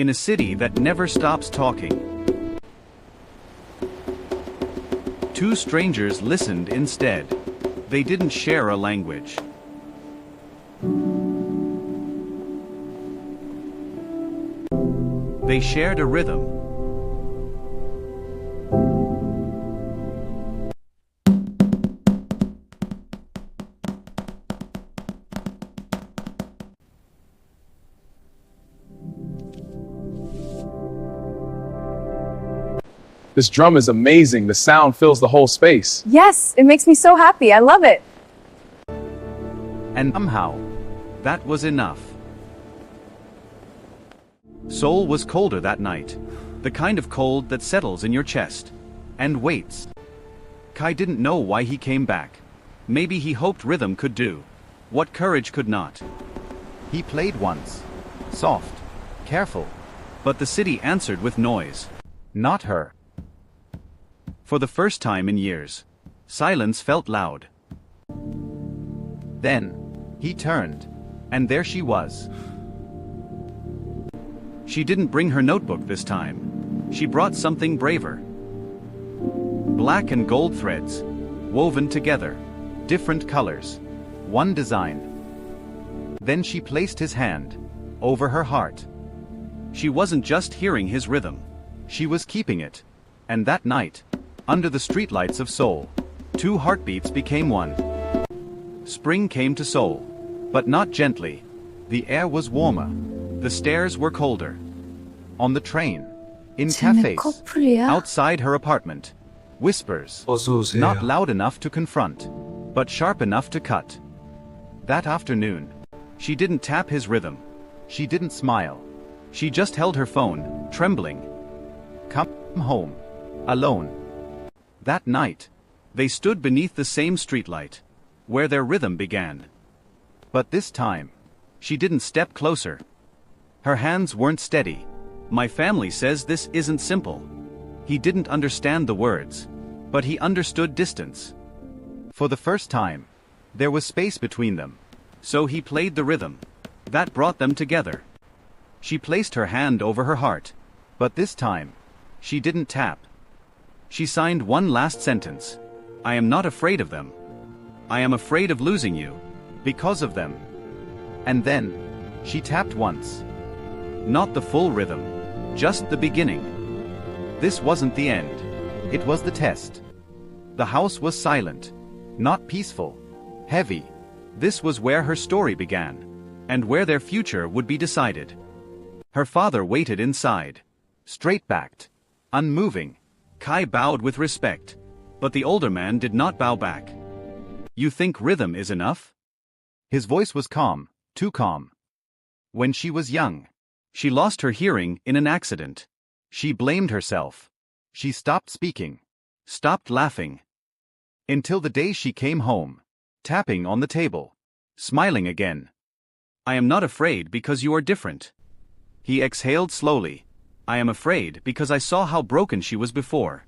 in a city that never stops talking. Two strangers listened instead. They didn't share a language. They shared a rhythm. This drum is amazing. The sound fills the whole space. Yes, it makes me so happy. I love it. And somehow, that was enough. Seoul was colder that night. The kind of cold that settles in your chest and waits. Kai didn't know why he came back. Maybe he hoped rhythm could do what courage could not. He played once. Soft. Careful. But the city answered with noise. Not her. For the first time in years, silence felt loud. Then, he turned, and there she was. She didn't bring her notebook this time. She brought something braver. Black and gold threads, woven together, different colors, one design. Then she placed his hand over her heart. She wasn't just hearing his rhythm, she was keeping it. And that night, under the streetlights of Seoul, two heartbeats became one. Spring came to Seoul, but not gently. The air was warmer, the stairs were colder. On the train, in cafes, outside her apartment, whispers, not loud enough to confront, but sharp enough to cut. That afternoon, she didn't tap his rhythm. She didn't smile. She just held her phone, trembling. Come home. Alone. That night, they stood beneath the same streetlight, where their rhythm began. But this time, she didn't step closer. Her hands weren't steady. My family says this isn't simple. He didn't understand the words, but he understood distance. For the first time, there was space between them. So he played the rhythm. That brought them together. She placed her hand over her heart, but this time, she didn't tap. She signed one last sentence. I am not afraid of them. I am afraid of losing you, because of them. And then, she tapped once. Not the full rhythm, just the beginning. This wasn't the end. It was the test. The house was silent, not peaceful, heavy. This was where her story began, and where their future would be decided. Her father waited inside, straight-backed, unmoving. Kai bowed with respect, but the older man did not bow back. You think rhythm is enough? His voice was calm, too calm. When she was young, she lost her hearing in an accident. She blamed herself. She stopped speaking, stopped laughing. Until the day she came home, tapping on the table, smiling again. I am not afraid because you are different. He exhaled slowly. I am afraid because I saw how broken she was before.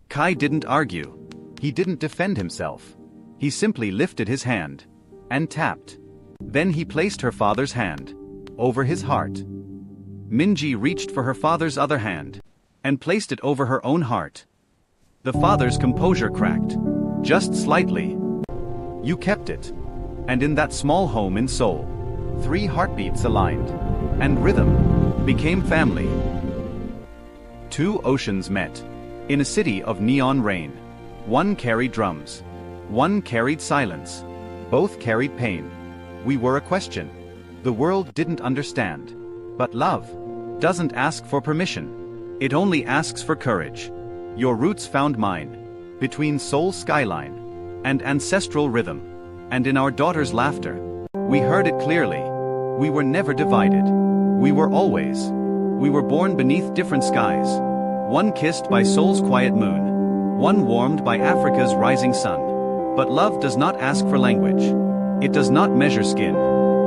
Kai didn't argue. He didn't defend himself. He simply lifted his hand and tapped. Then he placed her father's hand over his heart. Minji reached for her father's other hand and placed it over her own heart. The father's composure cracked, just slightly. You kept it. And in that small home in Seoul, 3 heartbeats aligned, and rhythm became family. 2 oceans met in a city of neon rain. One carried drums. One carried silence. Both carried pain. We were a question. The world didn't understand. But love doesn't ask for permission. It only asks for courage. Your roots found mine, between Seoul's skyline and ancestral rhythm. And in our daughter's laughter, we heard it clearly. We were never divided. We were always. We were born beneath different skies. One kissed by Seoul's quiet moon. One warmed by Africa's rising sun. But love does not ask for language. It does not measure skin.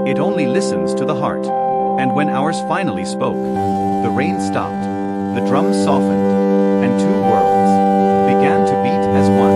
It only listens to the heart. And when ours finally spoke, the rain stopped, the drums softened, and 2 worlds began to beat as one.